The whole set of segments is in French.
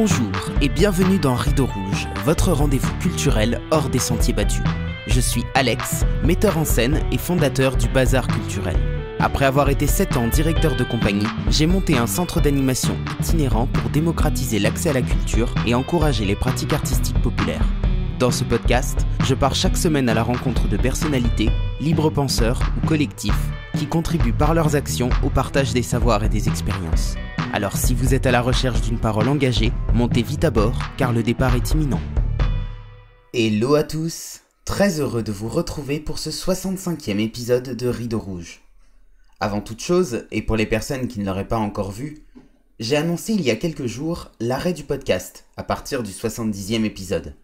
Bonjour et bienvenue dans Rideau Rouge, votre rendez-vous culturel hors des sentiers battus. Je suis Alex, metteur en scène et fondateur du Bazar Culturel. Après avoir été 7 ans directeur de compagnie, j'ai monté un centre d'animation itinérant pour démocratiser l'accès à la culture et encourager les pratiques artistiques populaires. Dans ce podcast, je pars chaque semaine à la rencontre de personnalités, libres penseurs ou collectifs qui contribuent par leurs actions au partage des savoirs et des expériences. Alors si vous êtes à la recherche d'une parole engagée, montez vite à bord car le départ est imminent. Hello à tous, très heureux de vous retrouver pour ce 65e épisode de Rideau Rouge. Avant toute chose, et pour les personnes qui ne l'auraient pas encore vu, j'ai annoncé il y a quelques jours l'arrêt du podcast à partir du 70e épisode.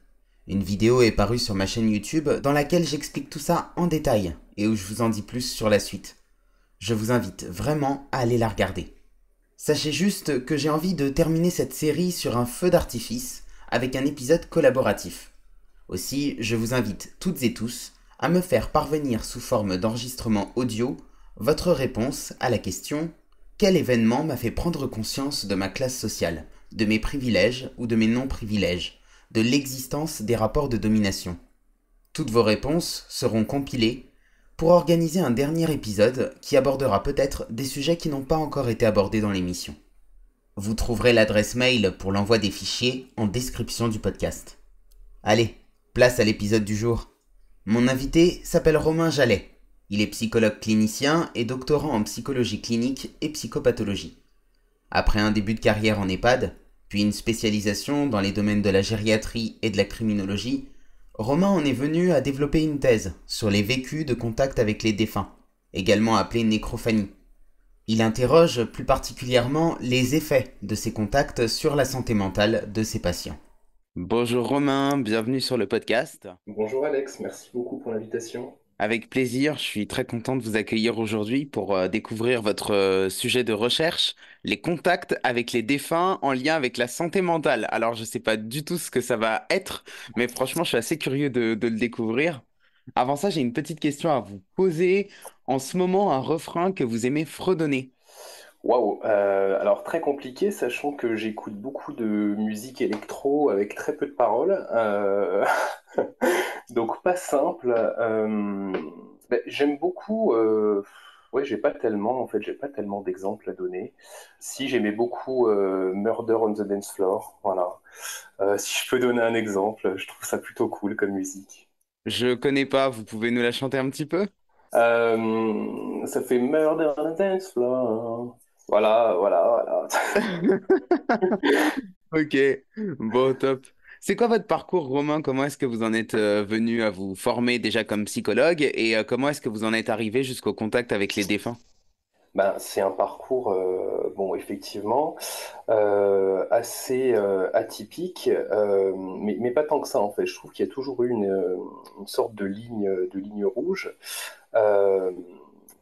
Une vidéo est parue sur ma chaîne YouTube dans laquelle j'explique tout ça en détail et où je vous en dis plus sur la suite. Je vous invite vraiment à aller la regarder. Sachez juste que j'ai envie de terminer cette série sur un feu d'artifice avec un épisode collaboratif. Aussi, je vous invite toutes et tous à me faire parvenir sous forme d'enregistrement audio votre réponse à la question « Quel événement m'a fait prendre conscience de ma classe sociale, de mes privilèges ou de mes non-privilèges, de l'existence des rapports de domination ?» Toutes vos réponses seront compilées pour organiser un dernier épisode qui abordera peut-être des sujets qui n'ont pas encore été abordés dans l'émission. Vous trouverez l'adresse mail pour l'envoi des fichiers en description du podcast. Allez, place à l'épisode du jour. Mon invité s'appelle Romain Jallet. Il est psychologue clinicien et doctorant en psychologie clinique et psychopathologie. Après un début de carrière en EHPAD, puis une spécialisation dans les domaines de la gériatrie et de la criminologie, Romain en est venu à développer une thèse sur les vécus de contact avec les défunts, également appelée nécrophanie. Il interroge plus particulièrement les effets de ces contacts sur la santé mentale de ses patients. Bonjour Romain, bienvenue sur le podcast. Bonjour Alex, merci beaucoup pour l'invitation. Avec plaisir, je suis très content de vous accueillir aujourd'hui pour découvrir votre sujet de recherche, les contacts avec les défunts en lien avec la santé mentale. Alors, je ne sais pas du tout ce que ça va être, mais franchement, je suis assez curieux de le découvrir. Avant ça, j'ai une petite question à vous poser. En ce moment, un refrain que vous aimez fredonner. Waouh, alors très compliqué, sachant que j'écoute beaucoup de musique électro avec très peu de paroles, donc pas simple. J'aime beaucoup, ouais, j'ai pas tellement d'exemples à donner. Si j'aimais beaucoup Murder on the Dance Floor, voilà. Si je peux donner un exemple, je trouve ça plutôt cool comme musique. Je connais pas, vous pouvez nous la chanter un petit peu? Ça fait Murder on the Dance Floor. Voilà, voilà, voilà. Ok, bon, top. C'est quoi votre parcours, Romain? Comment est-ce que vous en êtes venu à vous former déjà comme psychologue et comment est-ce que vous en êtes arrivé jusqu'au contact avec les défunts? Ben, c'est un parcours, bon, effectivement, assez atypique, mais pas tant que ça en fait. Je trouve qu'il y a toujours eu une sorte de ligne rouge. Euh,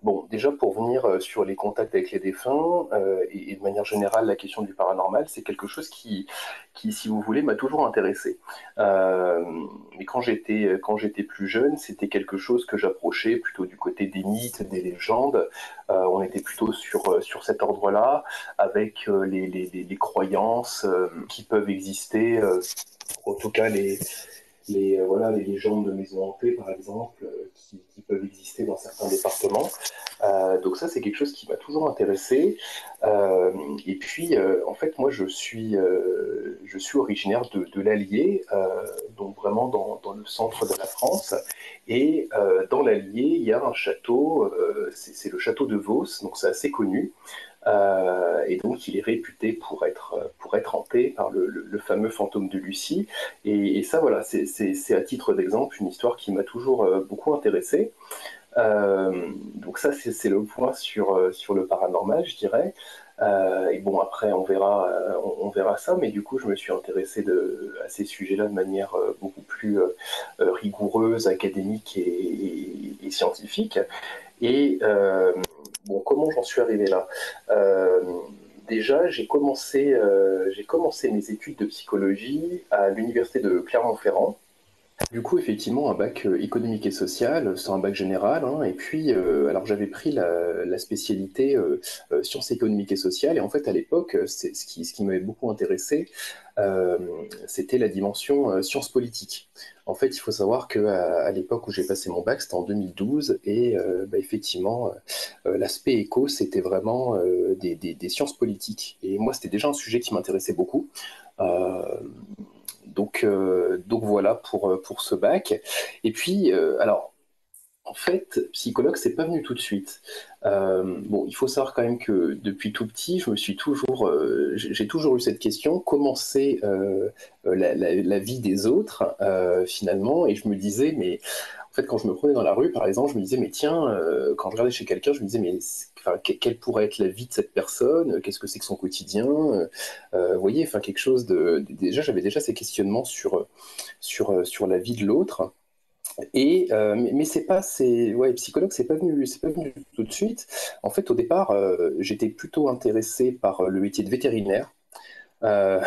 bon, déjà pour venir sur les contacts avec les défunts et de manière générale la question du paranormal, c'est quelque chose qui, si vous voulez, m'a toujours intéressé. Euh, mais quand j'étais plus jeune, c'était quelque chose que j'approchais plutôt du côté des mythes, des légendes. On était plutôt sur cet ordre-là, avec les croyances qui peuvent exister, en tout cas voilà, les légendes de maisons hantées, par exemple, qui peuvent exister dans certains départements. Donc ça, c'est quelque chose qui m'a toujours intéressé. Euh, et puis, en fait, moi, je suis originaire de l'Allier, donc vraiment dans le centre de la France. Et dans l'Allier, il y a un château, c'est le château de Vos, donc c'est assez connu. Et donc, il est réputé pour être hanté par le fameux fantôme de Lucie. Et ça, voilà, c'est à titre d'exemple une histoire qui m'a toujours beaucoup intéressé. Donc ça, c'est le point sur le paranormal, je dirais. Et bon, après, on verra ça, mais du coup, je me suis intéressé à ces sujets-là de manière beaucoup plus rigoureuse, académique et scientifique. Et bon, comment j'en suis arrivé là? Euh, Déjà, j'ai commencé mes études de psychologie à l'université de Clermont-Ferrand. Du coup, effectivement, un bac économique et social, c'est un bac général, hein, et puis, alors j'avais pris la spécialité sciences économiques et sociales, et en fait, à l'époque, c'est ce qui m'avait beaucoup intéressé, euh, c'était la dimension sciences politiques. En fait, il faut savoir à l'époque où j'ai passé mon bac, c'était en 2012, et effectivement, l'aspect éco, c'était vraiment des sciences politiques. Et moi, c'était déjà un sujet qui m'intéressait beaucoup. Euh, donc voilà pour ce bac. Et puis, alors, en fait, psychologue, c'est pas venu tout de suite. Bon, il faut savoir quand même que depuis tout petit, j'ai toujours eu cette question, comment c'est la vie des autres finalement, et je me disais, mais en fait, quand je me prenais dans la rue, par exemple, je me disais, mais tiens, quand je regardais chez quelqu'un, je me disais, enfin, quelle pourrait être la vie de cette personne? Qu'est-ce que c'est que son quotidien? Vous voyez, enfin, quelque chose déjà, j'avais déjà ces questionnements sur la vie de l'autre. Mais ouais, psychologue, c'est pas venu tout de suite. En fait, au départ, j'étais plutôt intéressé par le métier de vétérinaire. Euh,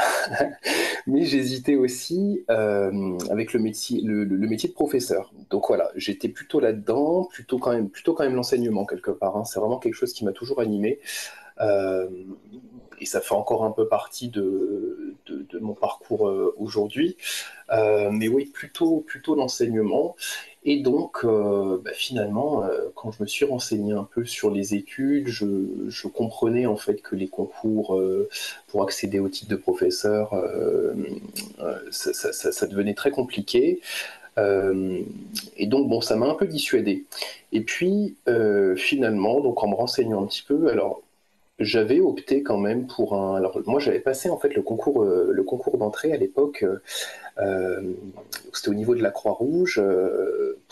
mais j'hésitais aussi avec le métier de professeur. Donc voilà, j'étais plutôt là-dedans, plutôt quand même l'enseignement quelque part, hein. C'est vraiment quelque chose qui m'a toujours animé. Euh, et ça fait encore un peu partie de mon parcours aujourd'hui. Mais oui, plutôt l'enseignement. Et donc, finalement, quand je me suis renseigné un peu sur les études, je comprenais en fait que les concours pour accéder au titre de professeur, ça devenait très compliqué. Euh, et donc, bon, ça m'a un peu dissuadé. Et puis, finalement, donc en me renseignant un petit peu, alors j'avais opté quand même pour un. Alors, moi, j'avais passé en fait le concours d'entrée à l'époque. Euh, C'était au niveau de la Croix-Rouge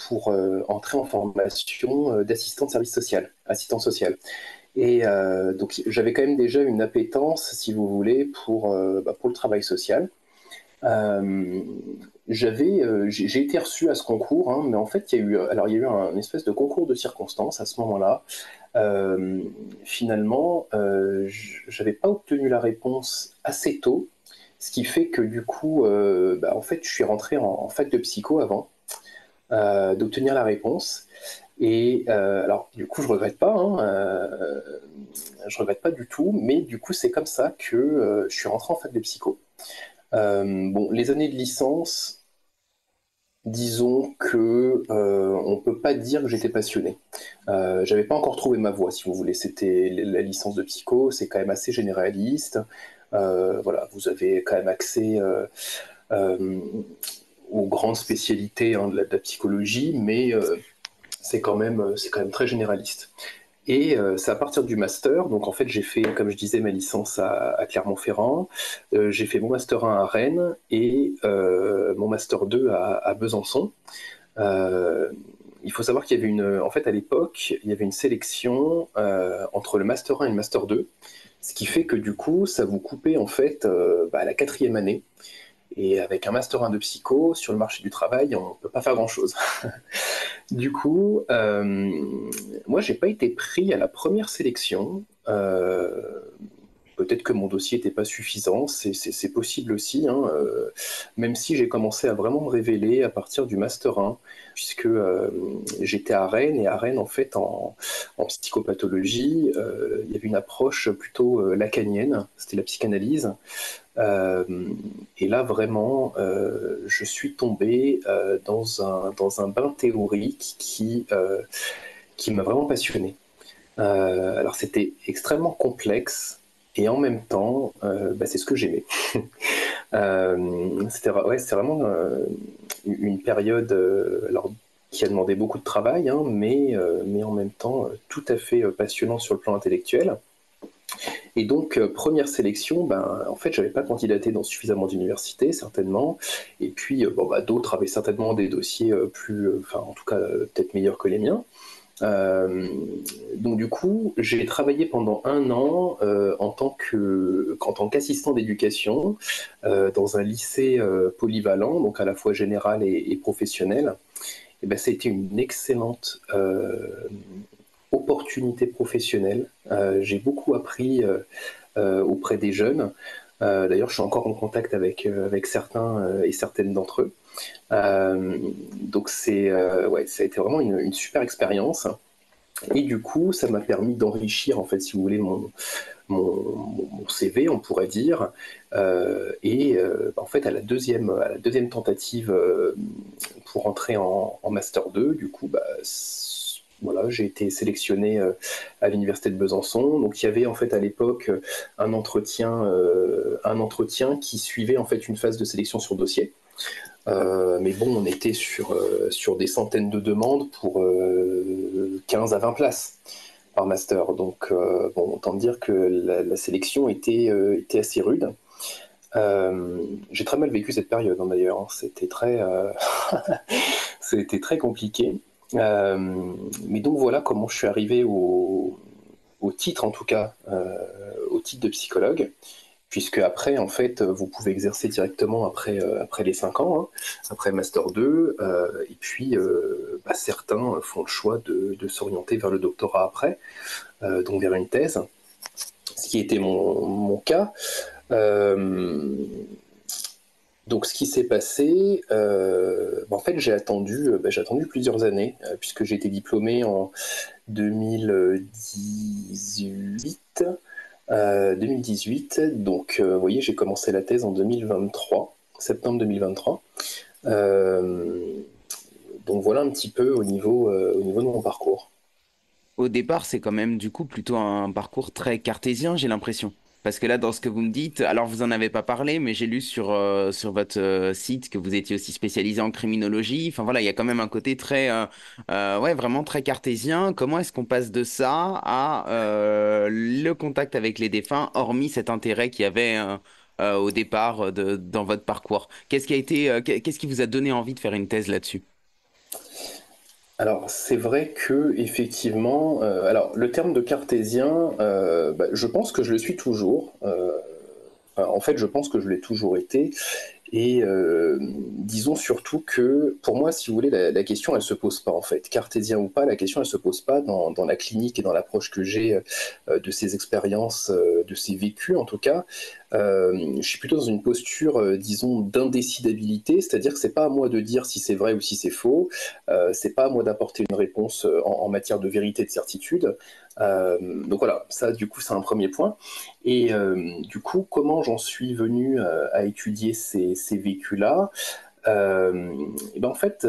pour entrer en formation d'assistant de service social, assistant social. Et donc j'avais quand même déjà une appétence, si vous voulez, pour le travail social. Euh, j'ai été reçu à ce concours, hein, mais en fait il y a eu un espèce de concours de circonstances à ce moment-là. Euh, Finalement, j'avais pas obtenu la réponse assez tôt, ce qui fait que du coup, en fait, je suis rentré en fac de psycho avant d'obtenir la réponse. Et alors, du coup, je regrette pas, hein, je regrette pas du tout, mais du coup, c'est comme ça que je suis rentré en fac de psycho. Bon, les années de licence, disons que on peut pas dire que j'étais passionné. J'avais pas encore trouvé ma voie, si vous voulez. C'était la licence de psycho, c'est quand même assez généraliste. Voilà, vous avez quand même accès euh, aux grandes spécialités hein, de la psychologie, mais c'est quand même très généraliste. Et c'est à partir du master, donc en fait j'ai fait, comme je disais, ma licence à Clermont-Ferrand, j'ai fait mon master 1 à Rennes et mon master 2 à Besançon. Euh, il faut savoir qu'il y avait en fait à l'époque, il y avait une sélection entre le master 1 et le master 2, ce qui fait que du coup ça vous coupait en fait à la quatrième année. Et avec un master 1 de psycho, sur le marché du travail, on ne peut pas faire grand-chose. Du coup, moi, j'ai pas été pris à la première sélection. Peut-être que mon dossier n'était pas suffisant, c'est possible aussi, hein, même si j'ai commencé à vraiment me révéler à partir du Master 1, puisque j'étais à Rennes, et à Rennes, en fait, en psychopathologie, il y avait une approche plutôt lacanienne, c'était la psychanalyse. Euh, et là, vraiment, je suis tombé dans un bain théorique qui m'a vraiment passionné. Alors, c'était extrêmement complexe et en même temps, c'est ce que j'aimais. C'était vraiment une période alors, qui a demandé beaucoup de travail, hein, mais en même temps tout à fait passionnant sur le plan intellectuel. Et donc, première sélection, en fait, j'avais pas candidaté dans suffisamment d'universités, certainement. Et puis, d'autres avaient certainement des dossiers enfin, en tout cas, peut-être meilleurs que les miens. Euh, donc, du coup, j'ai travaillé pendant un an en tant qu'assistant d'éducation dans un lycée polyvalent, donc à la fois général et professionnel. Et ben, ça a été une excellente opportunité professionnelle. J'ai beaucoup appris auprès des jeunes. D'ailleurs, je suis encore en contact avec certains et certaines d'entre eux. Donc ouais, ça a été vraiment une super expérience. Et du coup, ça m'a permis d'enrichir, en fait, si vous voulez, mon CV, on pourrait dire. En fait, à la deuxième tentative pour entrer en Master 2, du coup, voilà, j'ai été sélectionné à l'université de Besançon. Donc, il y avait en fait à l'époque un entretien qui suivait en fait une phase de sélection sur dossier. Mais bon, on était sur des centaines de demandes pour 15 à 20 places par master. Donc, bon, autant dire que la sélection était assez rude. J'ai très mal vécu cette période, hein, d'ailleurs, hein. C'était très compliqué. Euh, mais donc voilà comment je suis arrivé au titre, en tout cas, au titre de psychologue, puisque après, en fait, vous pouvez exercer directement après les 5 ans, hein, après Master 2, et puis certains font le choix de s'orienter vers le doctorat après, donc vers une thèse, ce qui était mon cas. Euh, donc, ce qui s'est passé, en fait, j'ai attendu plusieurs années, puisque j'ai été diplômé en 2018. 2018, donc vous voyez, j'ai commencé la thèse en 2023, septembre 2023. Euh, donc voilà un petit peu au niveau de mon parcours. Au départ, c'est quand même du coup plutôt un parcours très cartésien, j'ai l'impression. Parce que là, dans ce que vous me dites, alors vous en avez pas parlé, mais j'ai lu sur votre site que vous étiez aussi spécialisé en criminologie. Enfin voilà, il y a quand même un côté très, ouais, vraiment très cartésien. Comment est-ce qu'on passe de ça à le contact avec les défunts, hormis cet intérêt qu'il y avait au départ dans votre parcours? Qu'est-ce qui vous a donné envie de faire une thèse là-dessus? Alors c'est vrai que effectivement, alors le terme de cartésien, je pense que je le suis toujours. En fait, je pense que je l'ai toujours été. Et disons surtout que, pour moi, si vous voulez, la question, elle se pose pas en fait. Cartésien ou pas, la question, elle se pose pas dans la clinique et dans l'approche que j'ai de ces expériences, de ces vécus en tout cas. Je suis plutôt dans une posture, disons, d'indécidabilité, c'est-à-dire que c'est pas à moi de dire si c'est vrai ou si c'est faux. C'est pas à moi d'apporter une réponse en matière de vérité et de certitude. Donc voilà, ça, du coup, c'est un premier point. Et du coup, comment j'en suis venu à étudier ces vécus-là? En fait,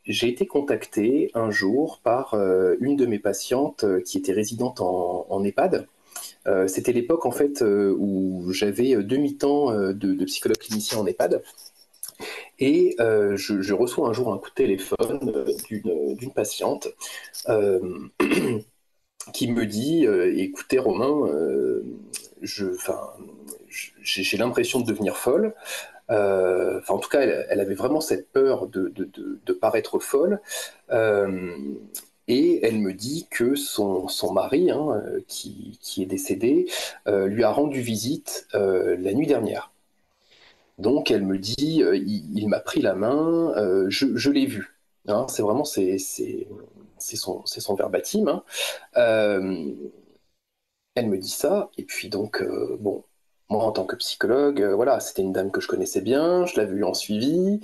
j'ai été contacté un jour par une de mes patientes qui était résidente en EHPAD. C'était l'époque en fait où j'avais demi-temps de psychologue clinicien en EHPAD. Et je reçois un jour un coup de téléphone d'une patiente euh, qui me dit écoutez, Romain, enfin, j'ai l'impression de devenir folle. En tout cas, elle avait vraiment cette peur de paraître folle. Euh, et elle me dit que son mari, hein, qui est décédé, lui a rendu visite la nuit dernière. Donc elle me dit, il m'a pris la main, je l'ai vu. Hein, c'est vraiment c'est son verbatim. Hein. Euh, Elle me dit ça, et puis donc, bon, moi en tant que psychologue, voilà, c'était une dame que je connaissais bien, je l'avais vue en suivi,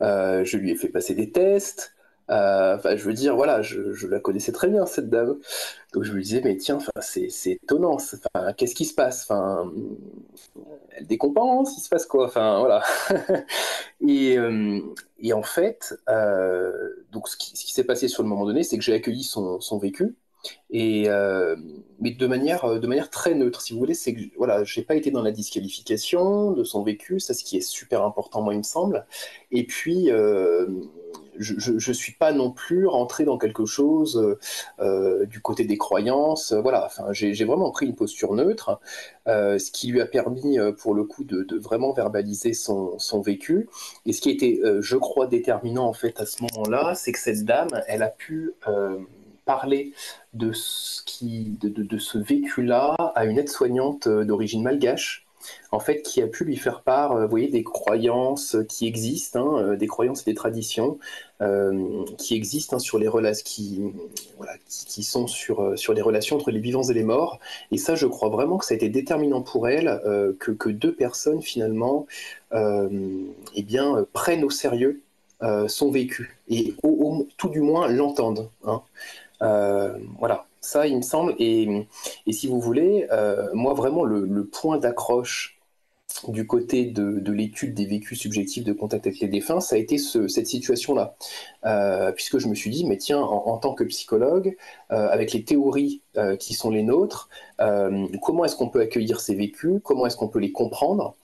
je lui ai fait passer des tests. Enfin, je veux dire, voilà, je la connaissais très bien, cette dame. Donc je me disais, mais tiens, enfin, c'est étonnant, enfin, qu'est-ce qui se passe? Enfin, elle décompense, il se passe quoi? Enfin, voilà. Et, euh, et en fait, donc ce qui s'est passé sur le moment donné, c'est que j'ai accueilli son vécu. Et, mais de manière très neutre, si vous voulez, c'est que voilà, j'ai pas été dans la disqualification de son vécu, ça, ce qui est super important, moi, il me semble. Et puis, je suis pas non plus rentré dans quelque chose du côté des croyances. Voilà, enfin, j'ai vraiment pris une posture neutre, ce qui lui a permis, pour le coup, de vraiment verbaliser son vécu. Et ce qui a été, je crois, déterminant en fait à ce moment-là, c'est que cette dame, elle a pu parler de ce vécu-là à une aide-soignante d'origine malgache. en fait, qui a pu lui faire part, vous voyez, des croyances qui existent, des croyances et des traditions qui existent sur les relations, voilà, qui sont sur les relations entre les vivants et les morts. Et ça, je crois vraiment que ça a été déterminant pour elle, que deux personnes, finalement, euh, eh bien, prennent au sérieux son vécu, et tout du moins l'entendent. Hein. Voilà, ça, il me semble. Et si vous voulez, moi, vraiment, le point d'accroche du côté de l'étude des vécus subjectifs de contact avec les défunts, ça a été cette situation-là. Puisque je me suis dit, mais tiens, en tant que psychologue, avec les théories qui sont les nôtres, comment est-ce qu'on peut accueillir ces vécus? Comment est-ce qu'on peut les comprendre?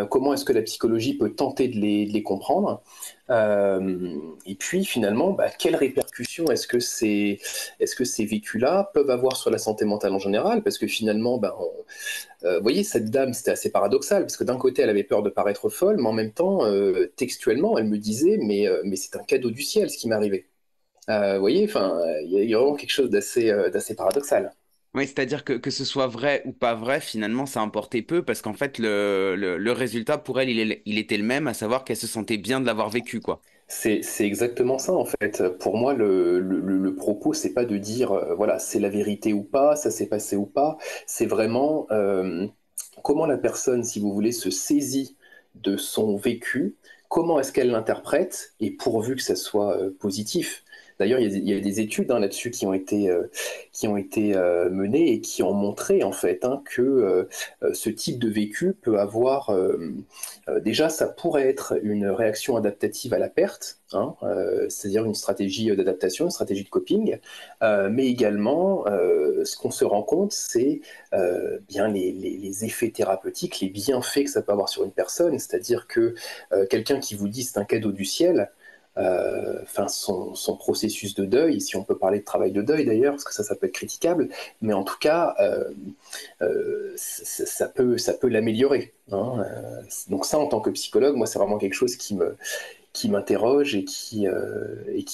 Comment est-ce que la psychologie peut tenter de les comprendre? Et puis finalement, quelles répercussions est-ce que ces vécus-là peuvent avoir sur la santé mentale en général? Parce que finalement, vous voyez, cette dame, c'était assez paradoxal, parce que d'un côté, elle avait peur de paraître folle, mais en même temps, textuellement, elle me disait, mais c'est un cadeau du ciel ce qui m'est arrivé. Vous voyez, enfin, il y a vraiment quelque chose d'assez paradoxal. Oui, c'est-à-dire que ce soit vrai ou pas vrai, finalement, ça importait peu parce qu'en fait, le résultat pour elle, il était le même, à savoir qu'elle se sentait bien de l'avoir vécu, quoi. C'est exactement ça en fait. Pour moi, le propos, c'est pas de dire voilà, c'est la vérité ou pas, ça s'est passé ou pas. C'est vraiment comment la personne, si vous voulez, se saisit de son vécu, comment est-ce qu'elle l'interprète, et pourvu que ça soit positif. D'ailleurs, il y a des études là-dessus qui ont été menées et qui ont montré en fait que ce type de vécu peut avoir déjà, ça pourrait être une réaction adaptative à la perte, c'est-à-dire une stratégie d'adaptation, une stratégie de coping, mais également, ce qu'on se rend compte, c'est bien les effets thérapeutiques, les bienfaits que ça peut avoir sur une personne, c'est-à-dire que quelqu'un qui vous dit c'est un cadeau du ciel, enfin son processus de deuil, si on peut parler de travail de deuil d'ailleurs, parce que ça peut être critiquable, mais en tout cas, ça peut l'améliorer. Donc ça, en tant que psychologue, moi, c'est vraiment quelque chose qui m'interroge et qui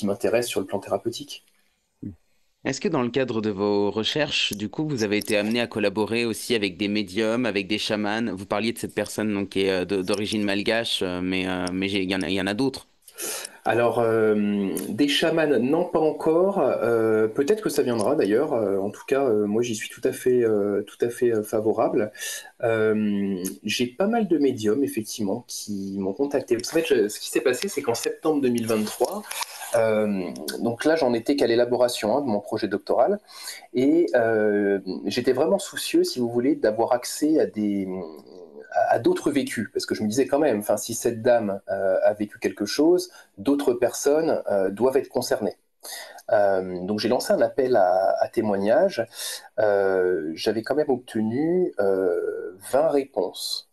m'intéresse sur le plan thérapeutique. Est-ce que dans le cadre de vos recherches, du coup, vous avez été amené à collaborer aussi avec des médiums, avec des chamans? Vous parliez de cette personne donc, qui est d'origine malgache, mais il y en a d'autres. Alors, des chamans, non, pas encore. Peut-être que ça viendra d'ailleurs. En tout cas, moi, j'y suis tout à fait favorable. J'ai pas mal de médiums, effectivement, qui m'ont contacté. Parce qu'en fait, ce qui s'est passé, c'est qu'en septembre 2023, donc là, j'en étais qu'à l'élaboration de mon projet doctoral. Et j'étais vraiment soucieux, si vous voulez, d'avoir accès à d'autres vécus, parce que je me disais quand même, enfin, si cette dame a vécu quelque chose, d'autres personnes doivent être concernées. Donc j'ai lancé un appel à témoignages. J'avais quand même obtenu 20 réponses.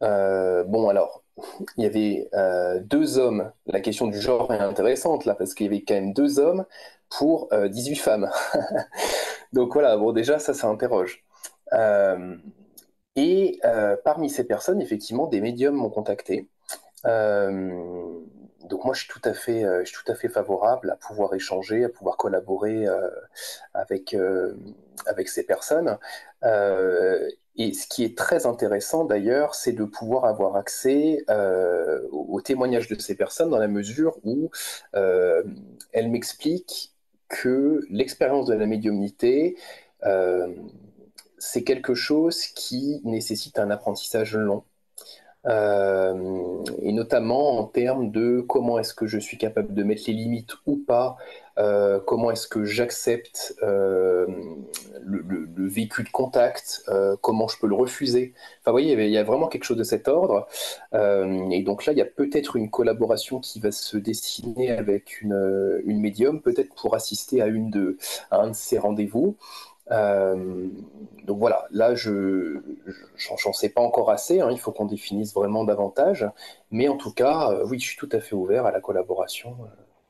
Bon alors, il y avait deux hommes. La question du genre est intéressante là, parce qu'il y avait quand même deux hommes pour 18 femmes. Donc voilà, bon déjà ça interroge. Euh, et parmi ces personnes, effectivement, des médiums m'ont contacté. Euh, donc moi, je suis tout à fait favorable à pouvoir échanger, à pouvoir collaborer avec, avec ces personnes. Et ce qui est très intéressant d'ailleurs, c'est de pouvoir avoir accès aux témoignages de ces personnes dans la mesure où euh, elles m'expliquent que l'expérience de la médiumnité, euh, c'est quelque chose qui nécessite un apprentissage long. Et notamment en termes de comment est-ce que je suis capable de mettre les limites ou pas, comment est-ce que j'accepte le vécu de contact, comment je peux le refuser. Enfin, vous voyez, il y a vraiment quelque chose de cet ordre. Et donc là, il y a peut-être une collaboration qui va se dessiner avec une médium, peut-être pour assister à un de ces rendez-vous. Euh, donc voilà, là, j'en sais pas encore assez, il faut qu'on définisse vraiment davantage, mais en tout cas, oui, je suis tout à fait ouvert à la collaboration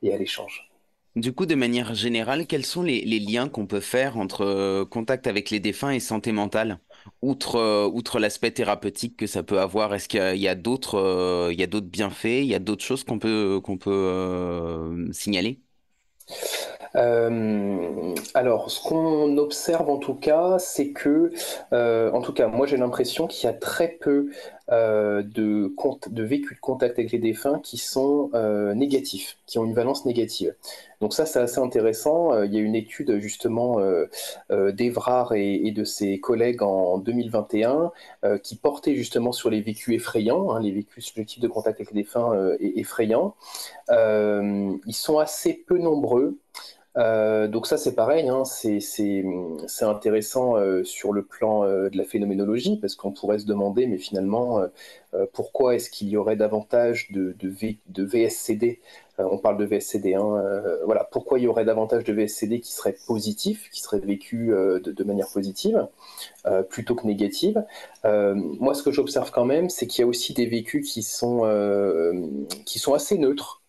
et à l'échange. Du coup, de manière générale, quels sont les liens qu'on peut faire entre contact avec les défunts et santé mentale? Outre l'aspect thérapeutique que ça peut avoir, est-ce qu'il y a il y a d'autres bienfaits, il y a d'autres choses qu'on peut signaler? Alors, ce qu'on observe en tout cas, c'est que, en tout cas, moi j'ai l'impression qu'il y a très peu de vécus de contact avec les défunts qui sont négatifs, qui ont une valence négative. Donc ça, c'est assez intéressant. Il y a une étude justement d'Evrard et de ses collègues en 2021 qui portait justement sur les vécus effrayants, hein, les vécus subjectifs de contact avec les défunts effrayants. Ils sont assez peu nombreux. Donc ça c'est pareil, hein, c'est intéressant sur le plan de la phénoménologie, parce qu'on pourrait se demander, mais finalement, pourquoi est-ce qu'il y aurait davantage de VSCD, on parle de VSCD, hein, voilà, pourquoi il y aurait davantage de VSCD qui seraient positifs, qui seraient vécus de manière positive, plutôt que négative. Moi ce que j'observe quand même, c'est qu'il y a aussi des vécus qui sont assez neutres.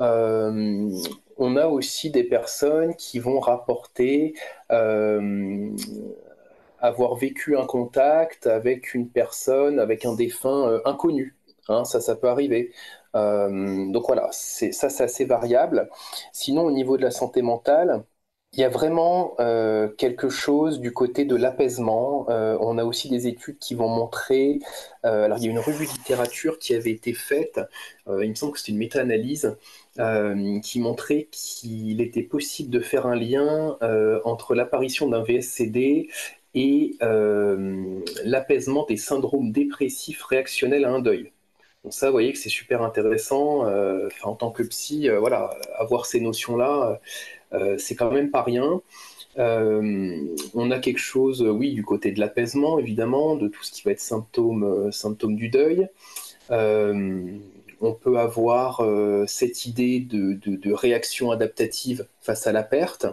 Euh, on a aussi des personnes qui vont rapporter euh, avoir vécu un contact avec une personne, avec un défunt inconnu. Hein, ça peut arriver. Donc voilà, ça c'est assez variable. Sinon, au niveau de la santé mentale, il y a vraiment quelque chose du côté de l'apaisement. On a aussi des études qui vont montrer. Alors, il y a une revue de littérature qui avait été faite. Il me semble que c'est une méta-analyse qui montrait qu'il était possible de faire un lien entre l'apparition d'un VSCD et l'apaisement des syndromes dépressifs réactionnels à un deuil. Donc ça, vous voyez que c'est super intéressant. En tant que psy, voilà, avoir ces notions-là, c'est quand même pas rien. On a quelque chose, oui, du côté de l'apaisement, évidemment, de tout ce qui va être symptômes du deuil. Euh, on peut avoir cette idée de réaction adaptative face à la perte.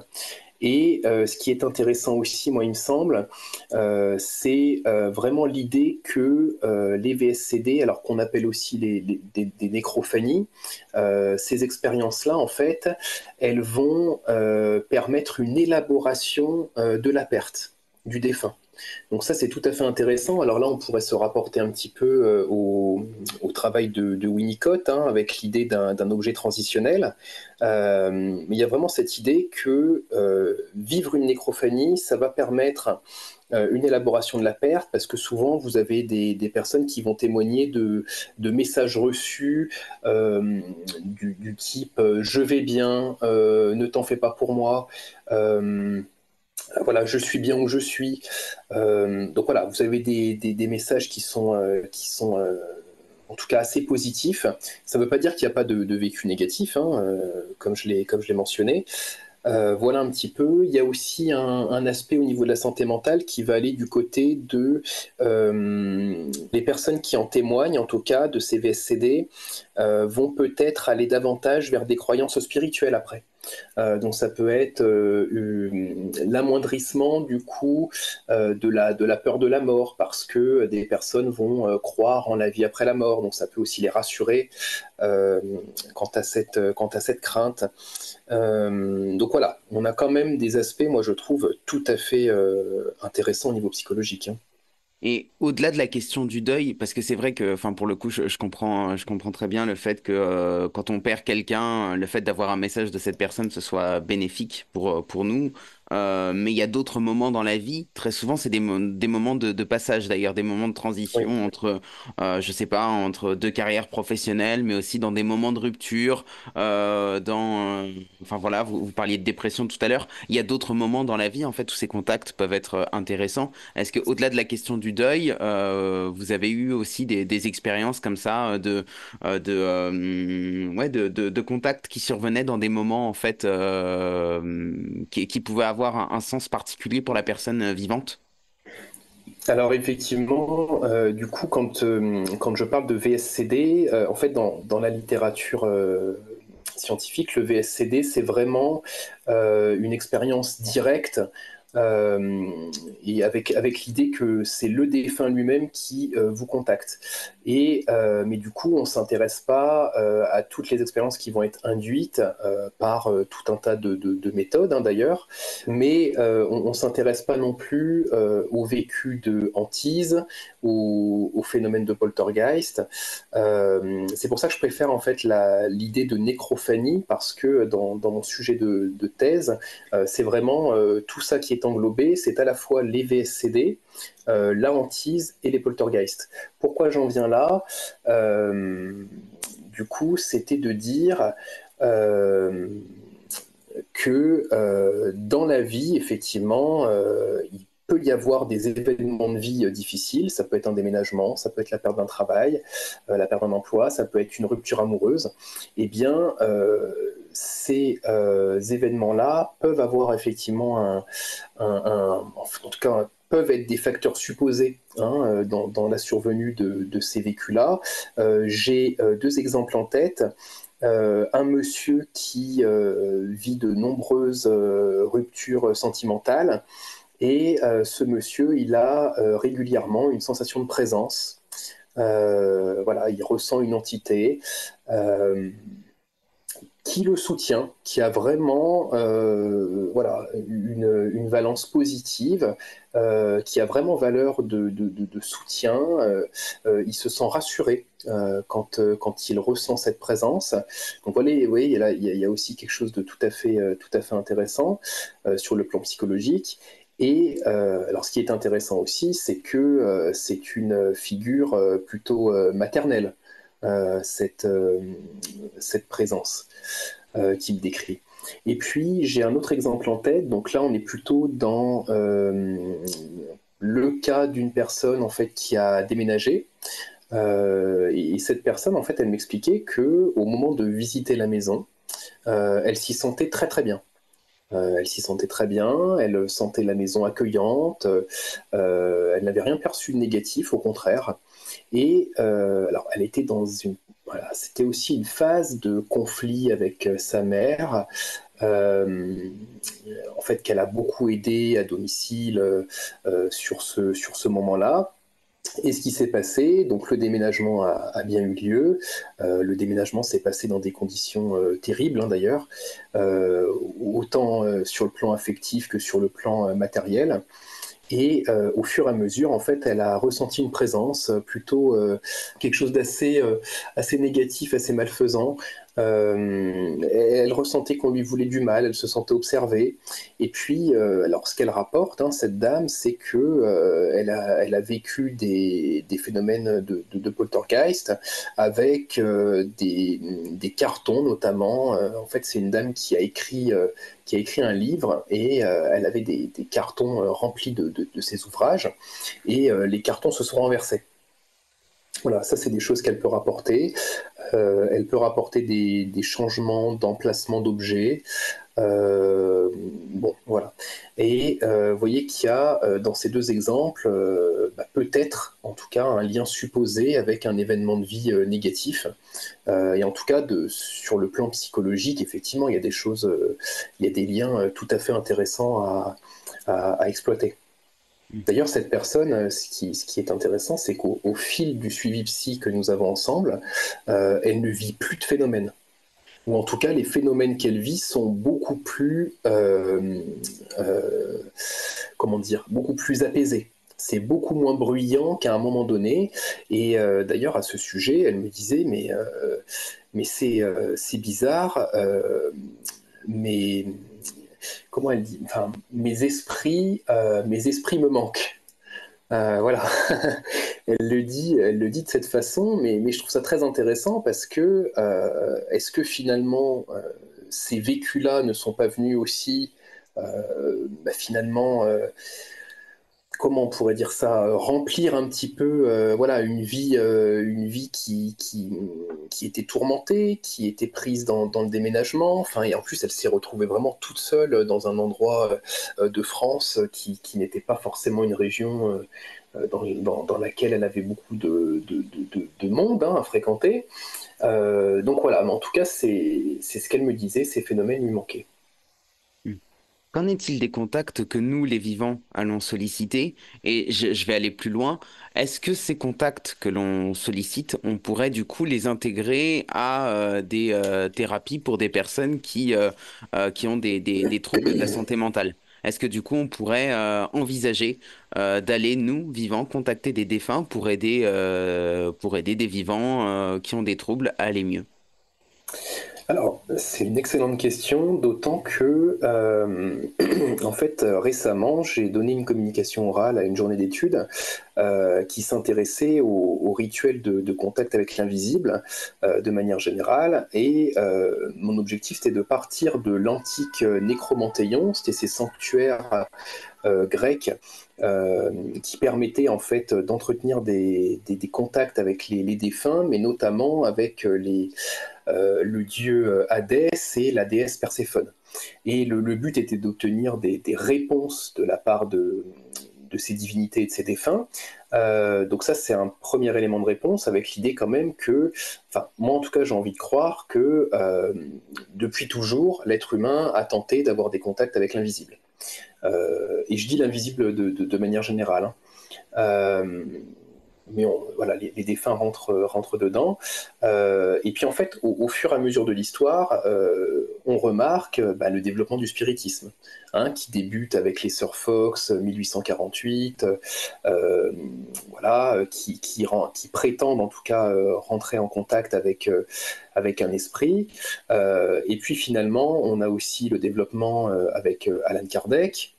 Et ce qui est intéressant aussi, moi, il me semble, c'est vraiment l'idée que les VSCD, alors qu'on appelle aussi des nécrophanies, ces expériences-là, en fait, elles vont permettre une élaboration de la perte du défunt. Donc ça, c'est tout à fait intéressant. Alors là, on pourrait se rapporter un petit peu au travail de Winnicott, hein, avec l'idée d'un objet transitionnel. Mais il y a vraiment cette idée que vivre une nécrophanie, ça va permettre une élaboration de la perte, parce que souvent, vous avez des personnes qui vont témoigner de messages reçus du type je vais bien, ne t'en fais pas pour moi. Euh, voilà, je suis bien où je suis. Donc voilà, vous avez des messages qui sont en tout cas assez positifs. Ça ne veut pas dire qu'il n'y a pas de vécu négatif, hein, comme je l'ai mentionné. Voilà un petit peu. Il y a aussi un aspect au niveau de la santé mentale qui va aller du côté de les personnes qui en témoignent, en tout cas de ces VSCD, vont peut-être aller davantage vers des croyances spirituelles après. Donc ça peut être l'amoindrissement du coup de la peur de la mort, parce que des personnes vont croire en la vie après la mort. Donc ça peut aussi les rassurer euh, quant à cette crainte. Donc voilà, on a quand même des aspects, moi je trouve, tout à fait intéressants au niveau psychologique, hein. Et au-delà de la question du deuil, parce que c'est vrai que, enfin, pour le coup, je comprends très bien le fait que quand on perd quelqu'un, le fait d'avoir un message de cette personne, ce soit bénéfique pour nous. Mais il y a d'autres moments dans la vie. Très souvent, c'est des moments de passage, d'ailleurs, des moments de Oui, transition entre, je sais pas, entre deux carrières professionnelles, mais aussi dans des moments de rupture. Enfin voilà, vous parliez de dépression tout à l'heure. Il y a d'autres moments dans la vie, en fait, où ces contacts peuvent être intéressants. Est-ce que, au-delà de la question du deuil, vous avez eu aussi des expériences comme ça ouais, de contacts qui survenaient dans des moments en fait qui pouvaient avoir un sens particulier pour la personne vivante? alors effectivement, du coup, quand je parle de VSCD, en fait, dans la littérature scientifique, le VSCD, c'est vraiment une expérience directe et avec l'idée que c'est le défunt lui-même qui vous contacte. Mais du coup, on ne s'intéresse pas à toutes les expériences qui vont être induites par tout un tas de méthodes, hein, d'ailleurs, mais on ne s'intéresse pas non plus au vécu de hantise, au phénomène de poltergeist. C'est pour ça que je préfère en fait l'idée de nécrophanie, parce que dans mon sujet de thèse, c'est vraiment tout ça qui est englobé, c'est à la fois les VSCD, la hantise et les poltergeists. Pourquoi j'en viens là? Du coup, c'était de dire que dans la vie, effectivement, il peut y avoir des événements de vie difficiles. Ça peut être un déménagement, ça peut être la perte d'un travail, la perte d'un emploi, ça peut être une rupture amoureuse. Eh bien, ces événements-là peuvent avoir effectivement en tout cas, peuvent être des facteurs supposés, hein, dans la survenue de ces vécus-là. J'ai deux exemples en tête. Un monsieur qui vit de nombreuses ruptures sentimentales, et ce monsieur, il a régulièrement une sensation de présence. Voilà, il ressent une entité qui le soutient, qui a vraiment voilà, une valence positive, qui a vraiment valeur de soutien. Il se sent rassuré quand il ressent cette présence. Donc voilà, oui, il y a aussi quelque chose de tout à fait intéressant sur le plan psychologique. Et alors, ce qui est intéressant aussi, c'est que c'est une figure plutôt maternelle, cette présence qu'il décrit. Et puis, j'ai un autre exemple en tête. Donc là, on est plutôt dans le cas d'une personne en fait qui a déménagé. Et cette personne, en fait, elle m'expliquait que au moment de visiter la maison, elle s'y sentait très très bien. Elle s'y sentait très bien, elle sentait la maison accueillante, elle n'avait rien perçu de négatif, au contraire. Et alors, elle était dans une... Voilà, c'était aussi une phase de conflit avec sa mère, euh, en fait, qu'elle a beaucoup aidé à domicile sur ce moment-là. Et ce qui s'est passé, donc le déménagement a bien eu lieu. Le déménagement s'est passé dans des conditions terribles, hein, d'ailleurs, autant sur le plan affectif que sur le plan matériel. Et au fur et à mesure, en fait, elle a ressenti une présence, plutôt quelque chose assez négatif, assez malfaisant. Elle ressentait qu'on lui voulait du mal, elle se sentait observée. Et puis, alors, ce qu'elle rapporte, hein, cette dame, c'est que elle a vécu des phénomènes de poltergeist avec des cartons, notamment. En fait, c'est une dame qui a écrit un livre, et elle avait des cartons remplis de ses ouvrages, et les cartons se sont renversés. Voilà, ça c'est des choses qu'elle peut rapporter. Elle peut rapporter des changements d'emplacement d'objets. Bon, voilà. Et vous voyez qu'il y a dans ces deux exemples peut-être, en tout cas, un lien supposé avec un événement de vie négatif. Et en tout cas, sur le plan psychologique, effectivement, il y a des choses, il y a des liens tout à fait intéressants à exploiter. D'ailleurs, cette personne, ce qui est intéressant, c'est qu'au fil du suivi psy que nous avons ensemble, elle ne vit plus de phénomènes. Ou en tout cas, les phénomènes qu'elle vit sont beaucoup plus, comment dire, beaucoup plus apaisés. C'est beaucoup moins bruyant qu'à un moment donné. Et d'ailleurs, à ce sujet, elle me disait, mais c'est bizarre, mais comment elle dit, enfin, mes esprits me manquent. Voilà, elle le dit de cette façon, mais je trouve ça très intéressant, parce que est-ce que finalement ces vécus-là ne sont pas venus aussi finalement, comment on pourrait dire ça, remplir un petit peu, voilà, une vie qui était tourmentée, qui était prise dans le déménagement. Enfin, et en plus, elle s'est retrouvée vraiment toute seule dans un endroit de France qui n'était pas forcément une région dans laquelle elle avait beaucoup de monde, hein, à fréquenter. Donc voilà, mais en tout cas, c'est ce qu'elle me disait, ces phénomènes lui manquaient. Qu'en est-il des contacts que nous, les vivants, allons solliciter? Et je vais aller plus loin. Est-ce que ces contacts que l'on sollicite, on pourrait du coup les intégrer à des thérapies pour des personnes qui ont des troubles de la santé mentale? Est-ce que du coup, on pourrait envisager d'aller, nous, vivants, contacter des défunts pour aider des vivants qui ont des troubles à aller mieux? Alors, c'est une excellente question, d'autant que, en fait, récemment, j'ai donné une communication orale à une journée d'études qui s'intéressait au rituel de contact avec l'invisible de manière générale. Et mon objectif, c'était de partir de l'antique Nécromanteion, c'était ces sanctuaires grecs qui permettaient en fait d'entretenir des contacts avec les défunts, mais notamment avec le dieu Hadès et la déesse Perséphone. Et le but était d'obtenir des réponses de la part de ces divinités et de ces défunts. Donc ça, c'est un premier élément de réponse, avec l'idée quand même que, enfin, moi en tout cas, j'ai envie de croire que depuis toujours, l'être humain a tenté d'avoir des contacts avec l'invisible. Et je dis l'invisible de manière générale, hein. Euh, mais voilà, les défunts rentrent dedans. Et puis en fait, au fur et à mesure de l'histoire, on remarque le développement du spiritisme, hein, qui débute avec les Sir Fox 1848, voilà, qui prétendent en tout cas rentrer en contact avec un esprit. Et puis finalement, on a aussi le développement avec Alan Kardec.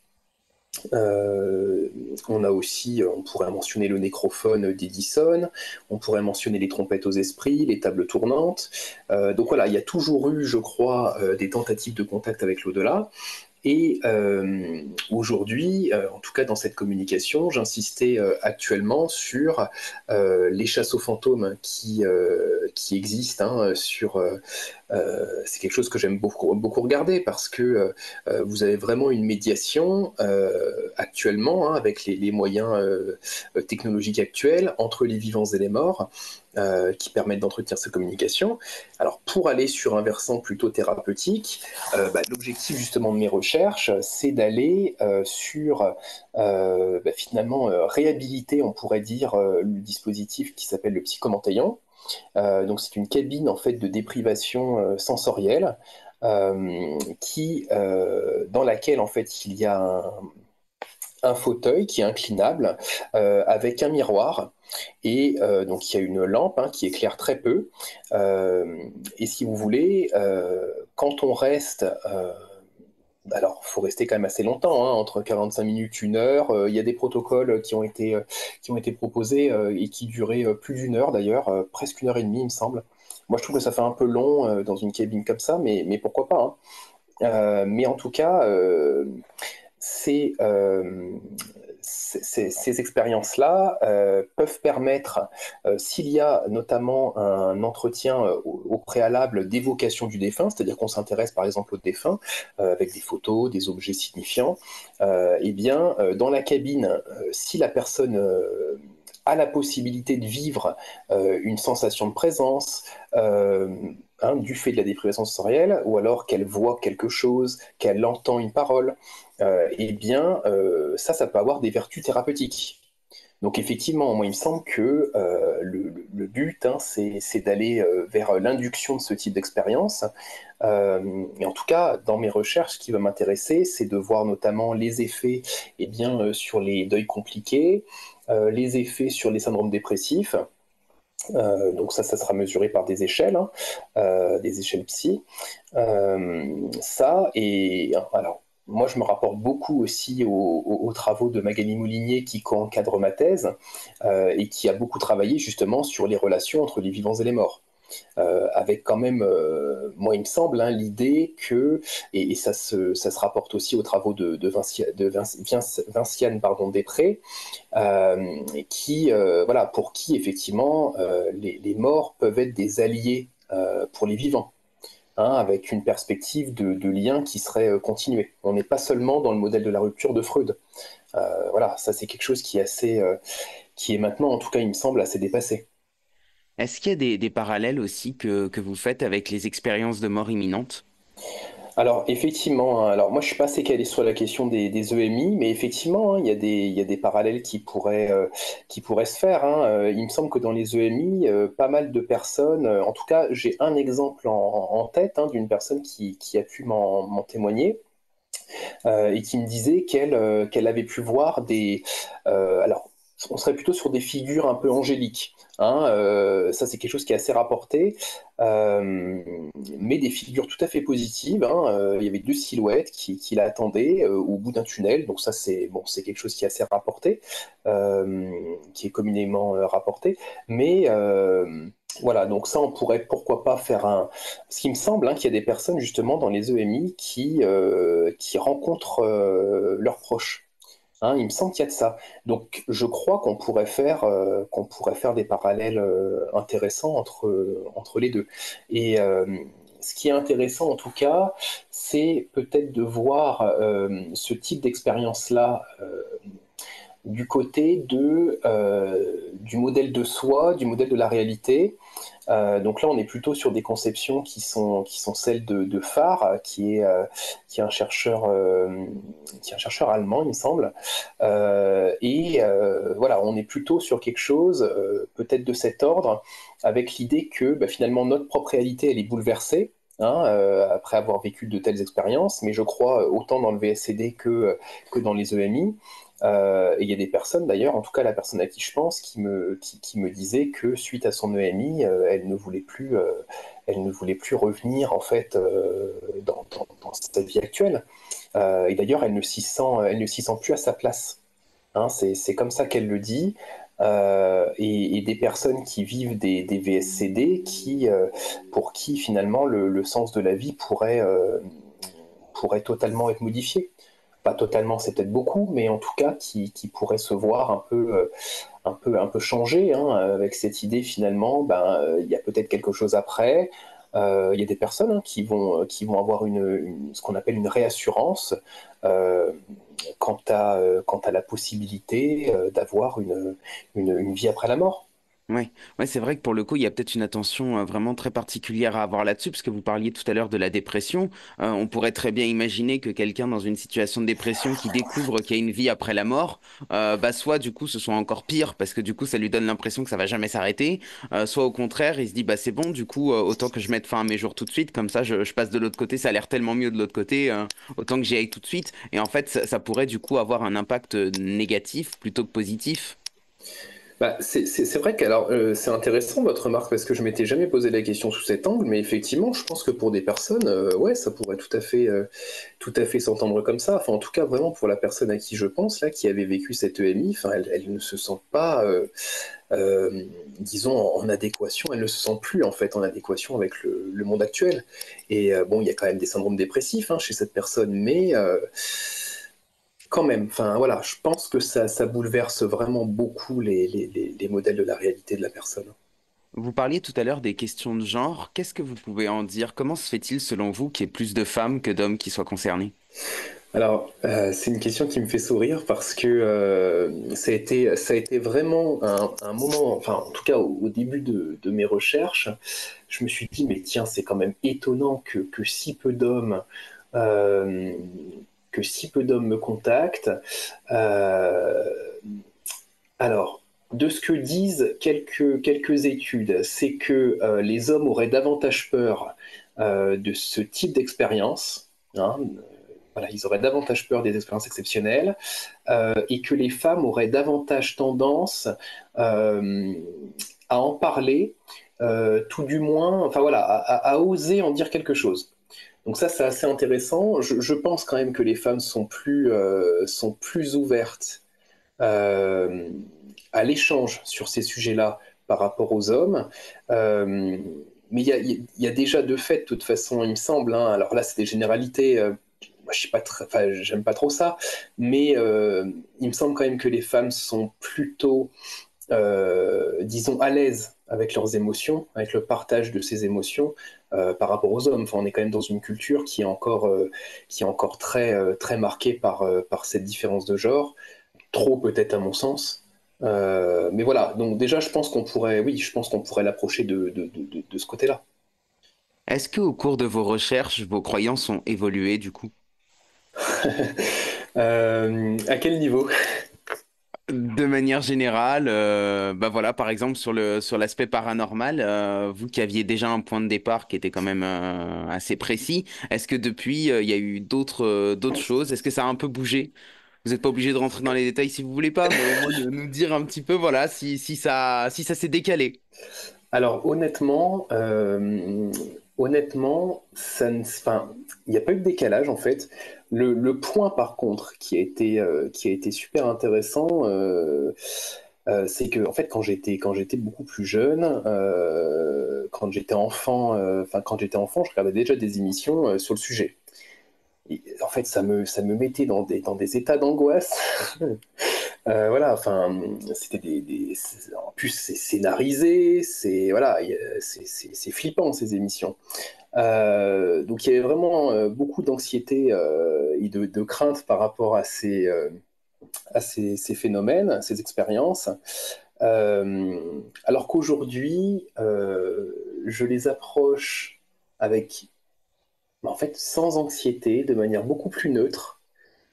Euh, on a aussi, on pourrait mentionner le nécrophone d'Edison, on pourrait mentionner les trompettes aux esprits, les tables tournantes. Donc voilà, il y a toujours eu, je crois, des tentatives de contact avec l'au-delà. Et aujourd'hui, en tout cas dans cette communication, j'insistais actuellement sur les chasses aux fantômes qui existent, hein, c'est quelque chose que j'aime beaucoup regarder parce que vous avez vraiment une médiation actuellement, hein, avec les moyens technologiques actuels entre les vivants et les morts qui permettent d'entretenir ces communications. Alors pour aller sur un versant plutôt thérapeutique, l'objectif justement de mes recherches, c'est d'aller sur finalement réhabiliter, on pourrait dire, le dispositif qui s'appelle le psychomanteillon. Donc c'est une cabine en fait de déprivation sensorielle dans laquelle en fait il y a un fauteuil qui est inclinable avec un miroir et donc il y a une lampe, hein, qui éclaire très peu. Et si vous voulez, quand on reste alors, il faut rester quand même assez longtemps, hein, entre 45 minutes, 1 heure. Il y a des protocoles qui ont été proposés et qui duraient plus d'1 heure d'ailleurs, presque 1 heure et demie, il me semble. Moi, je trouve que ça fait un peu long dans une cabine comme ça, mais pourquoi pas, hein. Mais en tout cas, ces, euh, ces expériences-là peuvent permettre, s'il y a notamment un entretien au préalable d'évocation du défunt, c'est-à-dire qu'on s'intéresse par exemple au défunt avec des photos, des objets signifiants, eh bien, dans la cabine, si la personne a la possibilité de vivre une sensation de présence, hein, du fait de la déprivation sensorielle, ou alors qu'elle voit quelque chose, qu'elle entend une parole, eh bien, ça peut avoir des vertus thérapeutiques. Donc effectivement, moi, il me semble que le but, hein, c'est d'aller vers l'induction de ce type d'expérience. Et en tout cas, dans mes recherches, ce qui va m'intéresser, c'est de voir notamment les effets, eh bien, sur les deuils compliqués, les effets sur les syndromes dépressifs. Donc ça sera mesuré par des échelles, hein, des échelles psy. Ça, et alors, moi, je me rapporte beaucoup aussi aux travaux de Magali Moulinier qui encadre ma thèse et qui a beaucoup travaillé justement sur les relations entre les vivants et les morts. Avec quand même, moi il me semble, hein, l'idée que, et ça se rapporte aussi aux travaux de Vinciane pardon, Després, voilà, pour qui effectivement les morts peuvent être des alliés pour les vivants, hein, avec une perspective de lien qui serait continué. On n'est pas seulement dans le modèle de la rupture de Freud. Voilà, ça c'est quelque chose qui est qui est maintenant, en tout cas, il me semble, assez dépassé. Est-ce qu'il y a des parallèles aussi que vous faites avec les expériences de mort imminente? Alors effectivement, hein, alors moi je suis pas assez calé sur la question des EMI, mais effectivement, hein, il y a des parallèles qui pourraient se faire, hein. Il me semble que dans les EMI, pas mal de personnes, en tout cas j'ai un exemple en tête, hein, d'une personne qui a pu m'en témoigner, et qui me disait qu'elle avait pu voir alors on serait plutôt sur des figures un peu angéliques, hein, ça c'est quelque chose qui est assez rapporté, euh, mais des figures tout à fait positives, hein. Il y avait deux silhouettes qui l'attendaient au bout d'un tunnel, donc ça c'est bon, c'est quelque chose qui est assez rapporté, qui est communément rapporté, mais voilà, donc ça on pourrait pourquoi pas faire un. Ce qui me semble, hein, qu'il y a des personnes justement dans les EMI qui rencontrent leurs proches. Hein, il me semble qu'il y a de ça. Donc, je crois qu'on pourrait faire des parallèles intéressants entre les deux. Et ce qui est intéressant, en tout cas, c'est peut-être de voir ce type d'expérience-là du côté du modèle de soi, du modèle de la réalité. Donc là, on est plutôt sur des conceptions qui sont celles de Farr, qui est qui est un chercheur allemand, il me semble. Voilà, on est plutôt sur quelque chose, peut-être de cet ordre, avec l'idée que bah, finalement notre propre réalité, elle est bouleversée. Hein, après avoir vécu de telles expériences, mais je crois autant dans le VSCD que dans les EMI. Et il y a des personnes d'ailleurs, en tout cas la personne à qui je pense, qui me disait que suite à son EMI, elle ne voulait plus revenir en fait dans sa vie actuelle. Et d'ailleurs, elle ne s'y sent plus à sa place. Hein, c'est comme ça qu'elle le dit. Et des personnes qui vivent des VSCD pour qui finalement le sens de la vie pourrait totalement être modifié. Pas totalement, c'est peut-être beaucoup, mais en tout cas qui pourrait se voir un peu changé, hein, avec cette idée finalement, ben, il y a peut-être quelque chose après. Il y a des personnes, hein, qui vont avoir ce qu'on appelle une réassurance euh, quant à la possibilité d'avoir une vie après la mort. Ouais, ouais, c'est vrai que pour le coup, il y a peut-être une attention vraiment très particulière à avoir là-dessus, parce que vous parliez tout à l'heure de la dépression. On pourrait très bien imaginer que quelqu'un dans une situation de dépression qui découvre qu'il y a une vie après la mort, bah soit du coup ce soit encore pire, parce que du coup ça lui donne l'impression que ça va jamais s'arrêter, soit au contraire il se dit bah c'est bon, du coup autant que je mette fin à mes jours tout de suite, comme ça je passe de l'autre côté, ça a l'air tellement mieux de l'autre côté, autant que j'y aille tout de suite. Et en fait ça pourrait du coup avoir un impact négatif plutôt que positif. Bah, c'est vrai que alors c'est intéressant votre remarque parce que je m'étais jamais posé la question sous cet angle, mais effectivement, je pense que pour des personnes, ouais, ça pourrait tout à fait s'entendre comme ça. Enfin, en tout cas, vraiment pour la personne à qui je pense là, qui avait vécu cette EMI, enfin, elle ne se sent pas, disons, en adéquation. Elle ne se sent plus en fait en adéquation avec le monde actuel. Et bon, il y a quand même des syndromes dépressifs, hein, chez cette personne, mais quand même, enfin voilà, je pense que ça bouleverse vraiment beaucoup les modèles de la réalité de la personne. Vous parliez tout à l'heure des questions de genre. Qu'est-ce que vous pouvez en dire? Comment se fait-il, selon vous, qu'il y ait plus de femmes que d'hommes qui soient concernés? Alors, c'est une question qui me fait sourire parce que ça a été vraiment un moment, enfin en tout cas au début de mes recherches, je me suis dit, mais tiens, c'est quand même étonnant euh, que si peu d'hommes me contactent. Euh, Alors, de ce que disent quelques études, c'est que les hommes auraient davantage peur de ce type d'expérience. Hein, voilà, ils auraient davantage peur des expériences exceptionnelles et que les femmes auraient davantage tendance euh, à en parler, tout du moins, enfin voilà, à oser en dire quelque chose. Donc ça, c'est assez intéressant. Je pense quand même que les femmes sont plus ouvertes euh, à l'échange sur ces sujets-là par rapport aux hommes. Euh, mais il y a déjà de fait, de toute façon, il me semble, hein, alors là, c'est des généralités. Moi, je sais pas enfin, j'aime pas trop ça, mais il me semble quand même que les femmes sont plutôt, disons, à l'aise avec leurs émotions, avec le partage de ces émotions par rapport aux hommes. Enfin, on est quand même dans une culture qui est encore très marquée par cette différence de genre trop peut-être à mon sens. Mais voilà, donc déjà je pense qu'on pourrait, oui, je pense qu'on pourrait l'approcher de ce côté-là. Est-ce que au cours de vos recherches, vos croyances ont évolué du coup? À quel niveau? De manière générale, bah voilà, par exemple sur l'aspect paranormal, vous qui aviez déjà un point de départ qui était quand même assez précis, est-ce que depuis il y a eu d'autres choses? Est-ce que ça a un peu bougé? Vous n'êtes pas obligé de rentrer dans les détails si vous voulez pas, mais au moins de nous dire un petit peu, voilà, si ça s'est décalé. Alors honnêtement, enfin, il n'y a pas eu de décalage en fait. Le point par contre qui a été super intéressant, c'est que en fait quand j'étais beaucoup plus jeune, quand j'étais enfant, je regardais déjà des émissions sur le sujet. Et, en fait, ça me mettait dans des états d'angoisse. Voilà, enfin, c'était en plus c'est scénarisé, c'est voilà, c'est flippant ces émissions. Donc il y avait vraiment beaucoup d'anxiété et de crainte par rapport à ces phénomènes, ces expériences. Alors qu'aujourd'hui, je les approche avec, en fait, sans anxiété, de manière beaucoup plus neutre.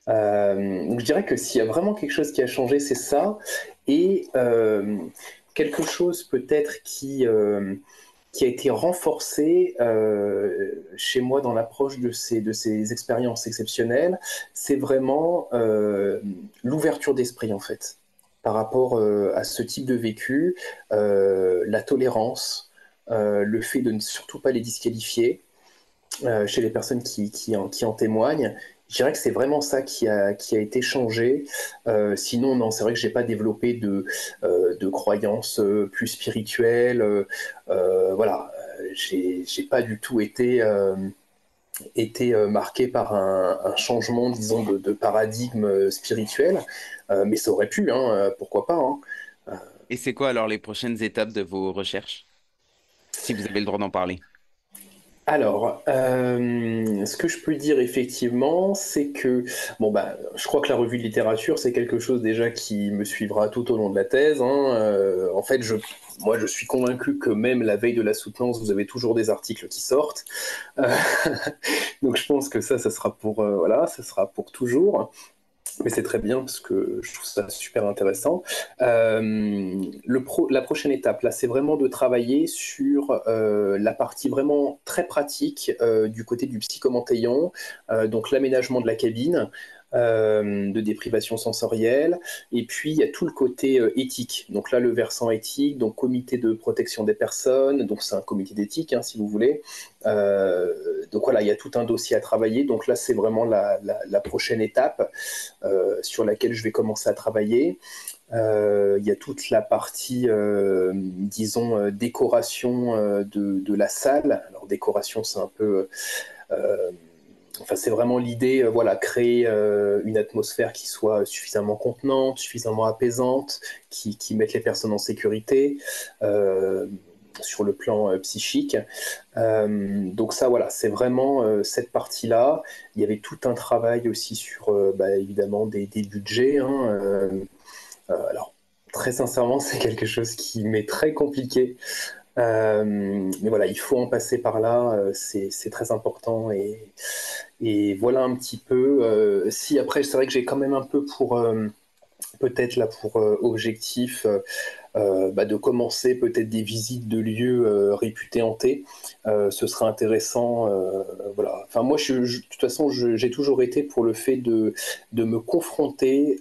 Donc je dirais que s'il y a vraiment quelque chose qui a changé, c'est ça. Et quelque chose peut-être qui a été renforcé chez moi dans l'approche de ces expériences exceptionnelles, c'est vraiment l'ouverture d'esprit en fait par rapport à ce type de vécu, la tolérance, le fait de ne surtout pas les disqualifier chez les personnes qui en témoignent. Je dirais que c'est vraiment ça qui a été changé. Sinon, non, c'est vrai que j'ai pas développé de croyances plus spirituelles. Voilà, j'ai pas du tout été marqué par un changement, disons, de paradigme spirituel. Mais ça aurait pu, hein, pourquoi pas. Hein. Et c'est quoi alors les prochaines étapes de vos recherches, si vous avez le droit d'en parler? Alors, ce que je peux dire effectivement, c'est que, bon bah, je crois que la revue de littérature, c'est quelque chose déjà qui me suivra tout au long de la thèse. Hein. En fait, moi, je suis convaincu que même la veille de la soutenance, vous avez toujours des articles qui sortent. Euh, donc, je pense que ça sera pour, voilà, ça sera pour toujours. Mais c'est très bien parce que je trouve ça super intéressant. La prochaine étape, là, c'est vraiment de travailler sur la partie vraiment très pratique du côté du psychomanteillon, donc l'aménagement de la cabine, de déprivation sensorielle, et puis il y a tout le côté éthique. Donc là, le versant éthique, donc comité de protection des personnes, donc c'est un comité d'éthique, hein, si vous voulez. Donc voilà, il y a tout un dossier à travailler. Donc là, c'est vraiment la prochaine étape sur laquelle je vais commencer à travailler. Il y a toute la partie, disons, décoration de la salle. Alors décoration, c'est un peu... enfin, c'est vraiment l'idée, voilà, créer une atmosphère qui soit suffisamment contenante, suffisamment apaisante, qui mette les personnes en sécurité. Sur le plan psychique. Donc ça, voilà, c'est vraiment cette partie-là. Il y avait tout un travail aussi sur, bah, évidemment, des budgets. Hein, alors, très sincèrement, c'est quelque chose qui m'est très compliqué. Mais voilà, il faut en passer par là, c'est très important. Et voilà un petit peu. Si après, c'est vrai que j'ai quand même un peu pour... peut-être là pour objectif bah, de commencer peut-être des visites de lieux réputés hantés. Ce serait intéressant. Voilà. Enfin, moi, de toute façon, j'ai toujours été pour le fait de me confronter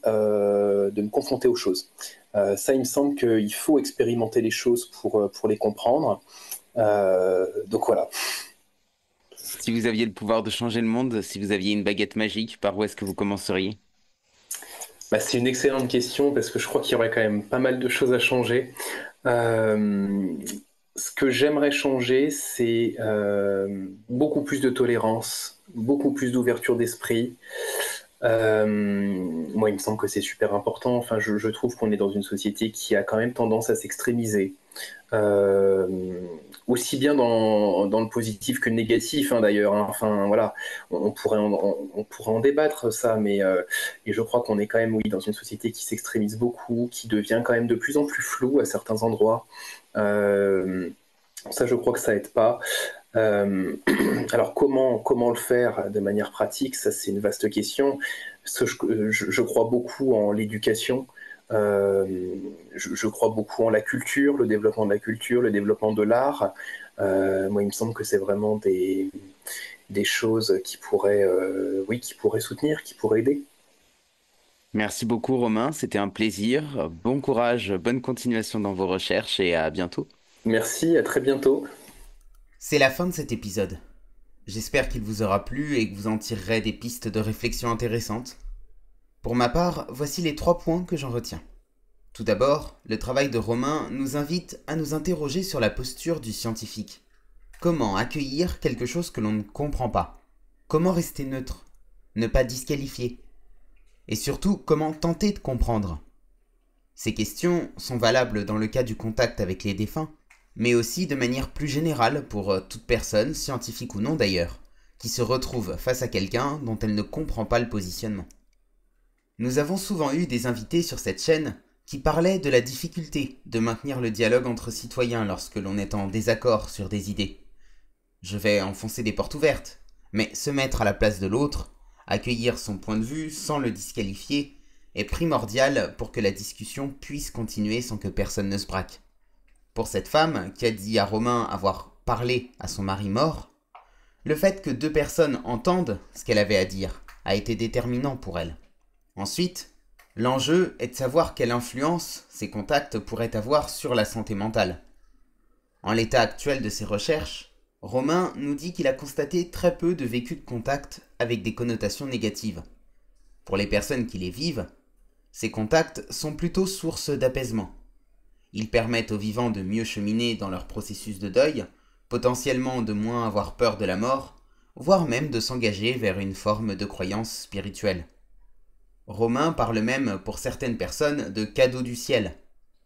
aux choses. Ça, il me semble qu'il faut expérimenter les choses pour les comprendre. Donc voilà. Si vous aviez le pouvoir de changer le monde, si vous aviez une baguette magique, par où est-ce que vous commenceriez? Bah, c'est une excellente question parce que je crois qu'il y aurait quand même pas mal de choses à changer. Euh, Ce que j'aimerais changer, c'est beaucoup plus de tolérance, beaucoup plus d'ouverture d'esprit. Moi, il me semble que c'est super important. Enfin, je trouve qu'on est dans une société qui a quand même tendance à s'extrémiser. Euh, Aussi bien dans le positif que le négatif, hein, d'ailleurs. Hein. Enfin, voilà, on pourrait en débattre, ça, mais et je crois qu'on est quand même, oui, dans une société qui s'extrémise beaucoup, qui devient quand même de plus en plus floue à certains endroits. Ça, je crois que ça aide pas. Euh, alors comment le faire de manière pratique? Ça, c'est une vaste question. Parce que je crois beaucoup en l'éducation. Euh, je crois beaucoup en la culture, le développement de la culture, le développement de l'art. Moi, il me semble que c'est vraiment des choses qui pourraient, oui, qui pourraient soutenir, qui pourraient aider. Merci beaucoup Romain, c'était un plaisir. Bon courage, bonne continuation dans vos recherches et à bientôt. Merci, à très bientôt. C'est la fin de cet épisode. J'espère qu'il vous aura plu et que vous en tirerez des pistes de réflexion intéressantes. Pour ma part, voici les 3 points que j'en retiens. Tout d'abord, le travail de Romain nous invite à nous interroger sur la posture du scientifique. Comment accueillir quelque chose que l'on ne comprend pas? Comment rester neutre? Ne pas disqualifier? Et surtout, comment tenter de comprendre? Ces questions sont valables dans le cas du contact avec les défunts, mais aussi de manière plus générale pour toute personne, scientifique ou non d'ailleurs, qui se retrouve face à quelqu'un dont elle ne comprend pas le positionnement. Nous avons souvent eu des invités sur cette chaîne qui parlaient de la difficulté de maintenir le dialogue entre citoyens lorsque l'on est en désaccord sur des idées. Je vais enfoncer des portes ouvertes, mais se mettre à la place de l'autre, accueillir son point de vue sans le disqualifier, est primordial pour que la discussion puisse continuer sans que personne ne se braque. Pour cette femme qui a dit à Romain avoir parlé à son mari mort, le fait que 2 personnes entendent ce qu'elle avait à dire a été déterminant pour elle. Ensuite, l'enjeu est de savoir quelle influence ces contacts pourraient avoir sur la santé mentale. En l'état actuel de ses recherches, Romain nous dit qu'il a constaté très peu de vécus de contact avec des connotations négatives. Pour les personnes qui les vivent, ces contacts sont plutôt source d'apaisement. Ils permettent aux vivants de mieux cheminer dans leur processus de deuil, potentiellement de moins avoir peur de la mort, voire même de s'engager vers une forme de croyance spirituelle. Romain parle même pour certaines personnes de cadeau du ciel.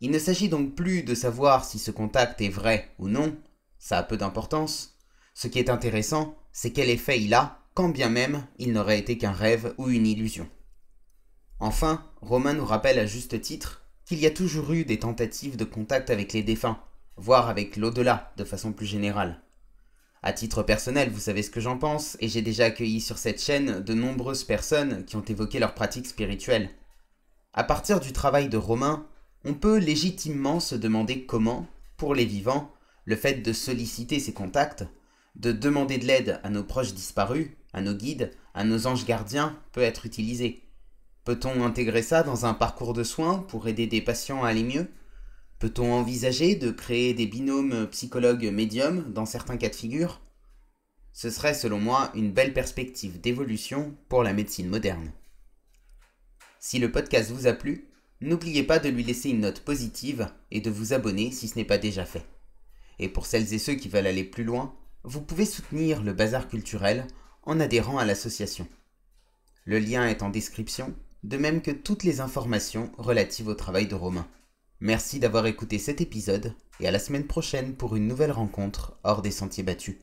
Il ne s'agit donc plus de savoir si ce contact est vrai ou non, ça a peu d'importance. Ce qui est intéressant, c'est quel effet il a, quand bien même il n'aurait été qu'un rêve ou une illusion. Enfin, Romain nous rappelle à juste titre qu'il y a toujours eu des tentatives de contact avec les défunts, voire avec l'au-delà de façon plus générale. À titre personnel, vous savez ce que j'en pense, et j'ai déjà accueilli sur cette chaîne de nombreuses personnes qui ont évoqué leurs pratiques spirituelles. À partir du travail de Romain, on peut légitimement se demander comment, pour les vivants, le fait de solliciter ces contacts, de demander de l'aide à nos proches disparus, à nos guides, à nos anges gardiens, peut être utilisé. Peut-on intégrer ça dans un parcours de soins pour aider des patients à aller mieux? Peut-on envisager de créer des binômes psychologues-médiums dans certains cas de figure? Ce serait selon moi une belle perspective d'évolution pour la médecine moderne. Si le podcast vous a plu, n'oubliez pas de lui laisser une note positive et de vous abonner si ce n'est pas déjà fait. Et pour celles et ceux qui veulent aller plus loin, vous pouvez soutenir le Bazar culturel en adhérant à l'association. Le lien est en description, de même que toutes les informations relatives au travail de Romain. Merci d'avoir écouté cet épisode et à la semaine prochaine pour une nouvelle rencontre hors des sentiers battus.